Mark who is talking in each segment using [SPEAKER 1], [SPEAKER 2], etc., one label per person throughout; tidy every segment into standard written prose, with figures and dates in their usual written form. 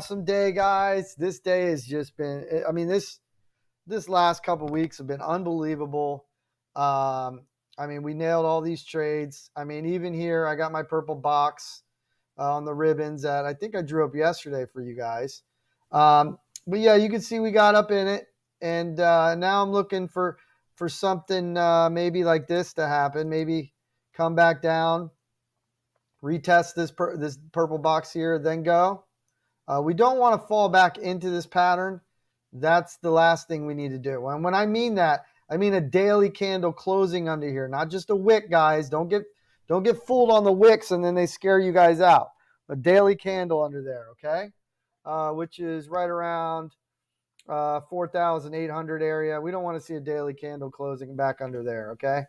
[SPEAKER 1] awesome day, guys. This day has just been, I mean, this last couple weeks have been unbelievable. I mean, we nailed all these trades. I mean, even here, I got my purple box on the ribbons that I think I drew up yesterday for you guys. But yeah, you can see we got up in it, and now I'm looking for something maybe like this to happen. Maybe come back down, retest this purple box here, then go. We don't want to fall back into this pattern. That's the last thing we need to do. And when I mean that, I mean a daily candle closing under here, not just a wick, guys. Don't get fooled on the wicks and then they scare you guys out. A daily candle under there, okay? Which is right around 4,800 area. We don't want to see a daily candle closing back under there, okay?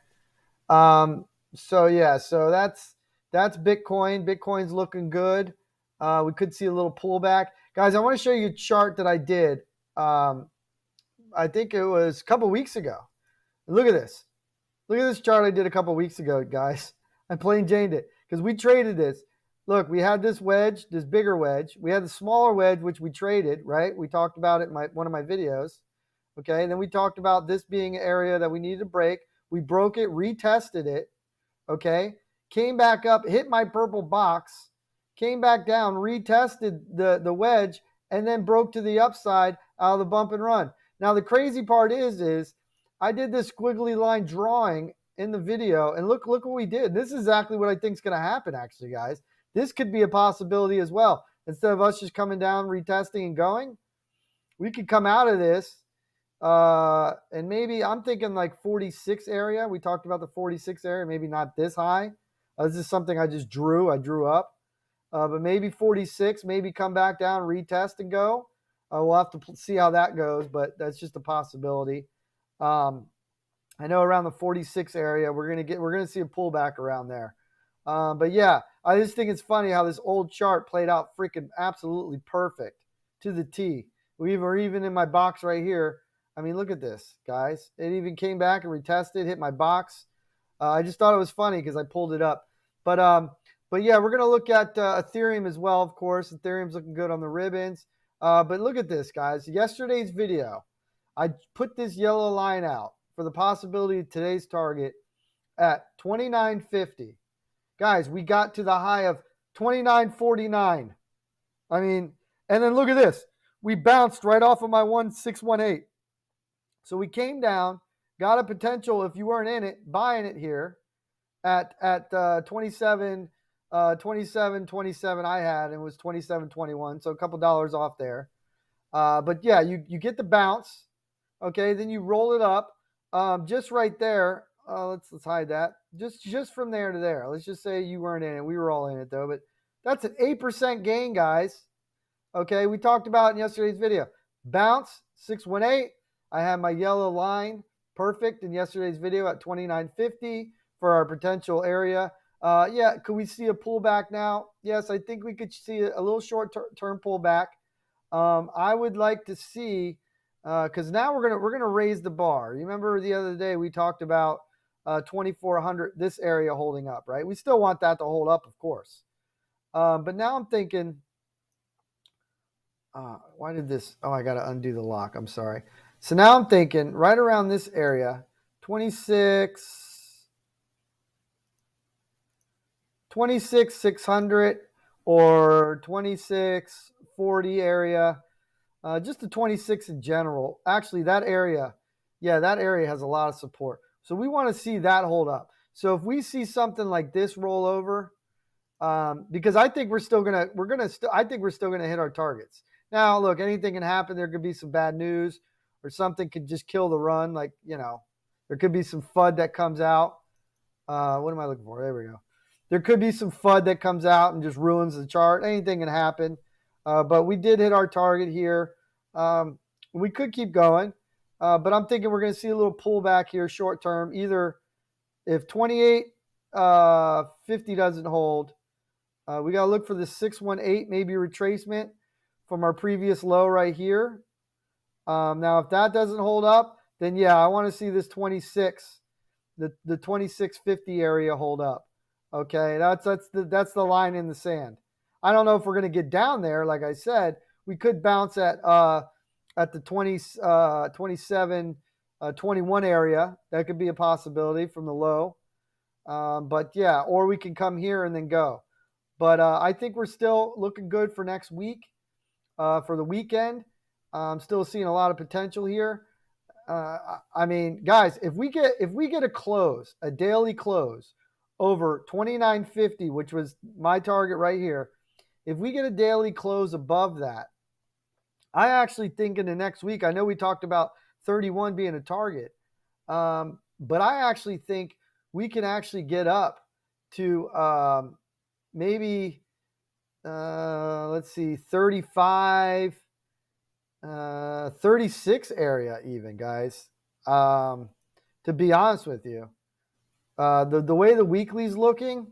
[SPEAKER 1] So yeah, so that's Bitcoin. Bitcoin's looking good. We could see a little pullback. Guys, I want to show you a chart that I did. I think it was a couple weeks ago. Look at this. Look at this chart I did a couple weeks ago, guys. I plain Janed it because we traded this. Look, we had this wedge, this bigger wedge. We had the smaller wedge, which we traded, right? We talked about it in one of my videos. Okay, and then we talked about this being an area that we needed to break. We broke it, retested it, okay? Came back up, hit my purple box, came back down, retested the wedge, and then broke to the upside out of the bump and run. Now, the crazy part is I did this squiggly line drawing in the video, and look what we did. This is exactly what I think is going to happen, actually, guys. This could be a possibility as well. Instead of us just coming down, retesting, and going, we could come out of this, and maybe I'm thinking like 46 area. We talked about the 46 area, maybe not this high. This is something I just drew. I drew up. But maybe 46, maybe come back down, retest, and go. We'll have to see how that goes, but that's just a possibility. I know around the 46 area, we're gonna see a pullback around there. But yeah, I just think it's funny how this old chart played out freaking absolutely perfect to the T. We were even in my box right here. I mean, look at this, guys. It even came back and retested, hit my box. I just thought it was funny because I pulled it up. But yeah, we're going to look at Ethereum as well, of course. Ethereum's looking good on the ribbons. But look at this, guys. Yesterday's video, I put this yellow line out for the possibility of today's target at 29.50. Guys, we got to the high of 29.49. I mean, and then look at this. We bounced right off of my 1618. So we came down, got a potential, if you weren't in it, buying it here at 27.27 I had, and it was 27.21, so a couple dollars off there. But yeah, you get the bounce, okay, then you roll it up just right there. Let's hide that. Just from there to there. Let's just say you weren't in it. We were all in it though, but that's an 8% gain, guys. Okay, we talked about in yesterday's video. Bounce 618. I had my yellow line perfect in yesterday's video at 29.50 for our potential area. Yeah, could we see a pullback now? Yes, I think we could see a little short-term pullback. I would like to see, because now we're gonna raise the bar. You remember the other day we talked about 2,400, this area holding up, right? We still want that to hold up, of course. But now I'm thinking, why did this? Oh, I got to undo the lock. I'm sorry. So now I'm thinking right around this area, 26,600 or 2640 area, just the 26 in general. Actually, that area, yeah, that area has a lot of support. So we want to see that hold up. So if we see something like this roll over, because I think we're still gonna hit our targets. Now, look, anything can happen. There could be some bad news, or something could just kill the run. Like, there could be some FUD that comes out. What am I looking for? There we go. There could be some FUD that comes out and just ruins the chart. Anything can happen. But we did hit our target here. We could keep going. But I'm thinking we're going to see a little pullback here short term. Either if 28.50 doesn't hold, we got to look for the 618, maybe retracement from our previous low right here. Now, if that doesn't hold up, then yeah, I want to see this 26, the 2650 area hold up. Okay, that's the line in the sand. I don't know if we're going to get down there. Like I said, we could bounce at the 27, 21 area. That could be a possibility from the low. But yeah, or we can come here and then go. But I think we're still looking good for next week, for the weekend. I'm still seeing a lot of potential here. I mean, guys, if we get a daily close over 29.50, which was my target right here, if we get a daily close above that, I actually think in the next week, I know we talked about 31 being a target, but I actually think we can actually get up to maybe, let's see, 35, 36 area even, guys. To be honest with you, the way the weekly's looking,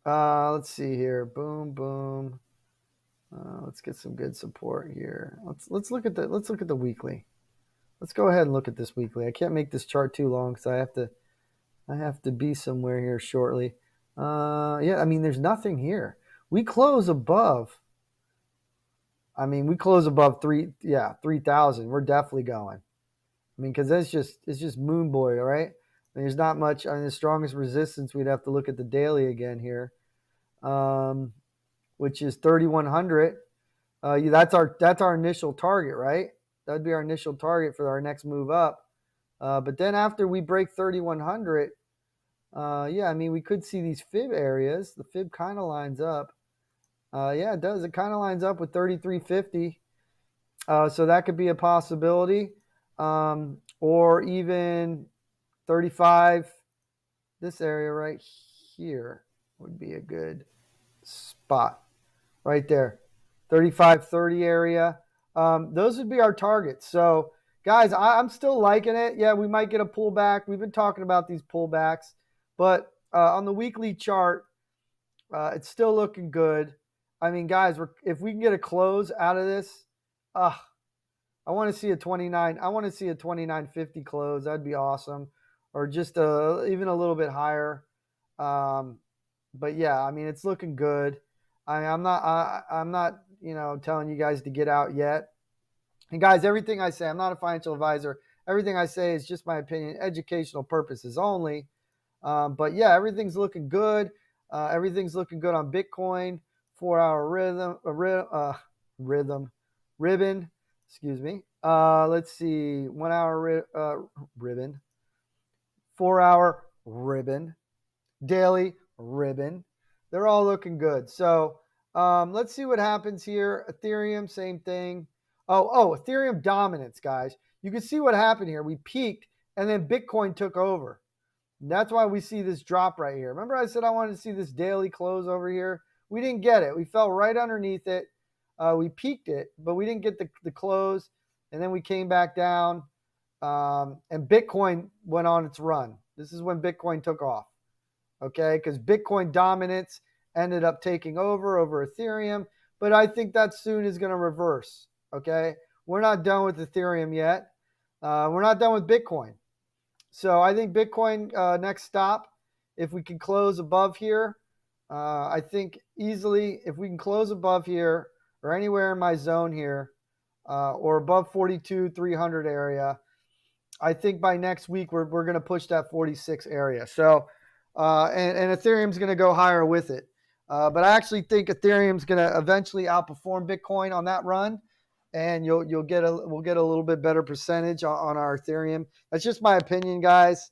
[SPEAKER 1] let's see here. Boom, boom. Let's get some good support here. Let's look at the weekly. Let's go ahead and look at this weekly. I can't make this chart too long because I have to be somewhere here shortly. Yeah, I mean, there's nothing here. We close above. I mean, we close above 3,000. We're definitely going. I mean, because it's just moon boy, right? I mean, there's not much. I mean, the strongest resistance, we'd have to look at the daily again here, which is 3,100. That's our initial target, right? That'd be our initial target for our next move up. But then after we break 3,100, yeah, I mean, we could see these fib areas. The fib kind of lines up. Yeah, it does. It kind of lines up with 33.50. So that could be a possibility. Or even 35. This area right here would be a good spot right there. 35-30 area. Those would be our targets. So, guys, I'm still liking it. Yeah, we might get a pullback. We've been talking about these pullbacks. But on the weekly chart, it's still looking good. I mean, guys, if we can get a close out of this, I want to see a 29. I want to see a 29.50 close. That'd be awesome. Or just even a little bit higher. But yeah, I mean, it's looking good. I'm not, telling you guys to get out yet. And guys, everything I say, I'm not a financial advisor. Everything I say is just my opinion, educational purposes only. But yeah, everything's looking good. Everything's looking good on Bitcoin. 4-hour ribbon. Excuse me. Let's see. 1 hour ribbon. 4-hour ribbon. Daily ribbon. They're all looking good. So let's see what happens here. Ethereum, same thing. Oh, Ethereum dominance, guys. You can see what happened here. We peaked, and then Bitcoin took over. And that's why we see this drop right here. Remember I said I wanted to see this daily close over here? We didn't get it. We fell right underneath it. We peaked it, but we didn't get the close, and then we came back down, and Bitcoin went on its run. This is when Bitcoin took off. Okay, because Bitcoin dominance ended up taking over Ethereum, but I think that soon is going to reverse. Okay, we're not done with Ethereum yet. We're not done with Bitcoin. So I think Bitcoin next stop, if we can close above here, I think easily if we can close above here or anywhere in my zone here, or above 42,300 area, I think by next week we're going to push that 46 area. So, and Ethereum's going to go higher with it. But I actually think Ethereum's going to eventually outperform Bitcoin on that run, and we'll get a little bit better percentage on our Ethereum. That's just my opinion, guys.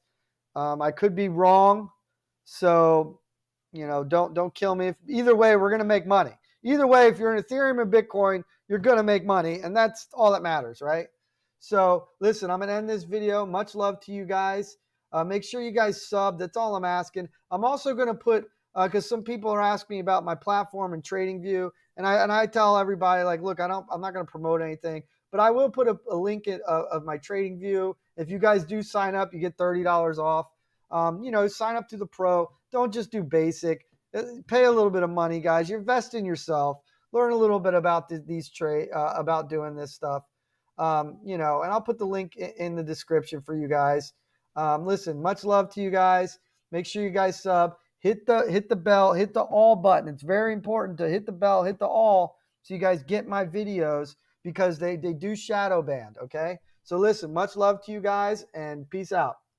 [SPEAKER 1] I could be wrong, so don't kill me. Either way, we're going to make money. Either way, if you're in Ethereum or Bitcoin, you're going to make money, and that's all that matters, right? So listen, I'm going to end this video. Much love to you guys. Make sure you guys sub. That's all I'm asking. I'm also going to put, because some people are asking me about my platform and TradingView, and I tell everybody, like, look, I'm not going to promote anything, but I will put a link of my TradingView. If you guys do sign up, you get $30 off. Sign up to the pro. Don't just do basic. Pay a little bit of money, guys. You invest in yourself. Learn a little bit about these trade, about doing this stuff. And I'll put the link in the description for you guys. Listen, much love to you guys. Make sure you guys sub. Hit the bell. Hit the all button. It's very important to hit the bell. Hit the all so you guys get my videos, because they do shadow ban, okay? So listen, much love to you guys, and peace out.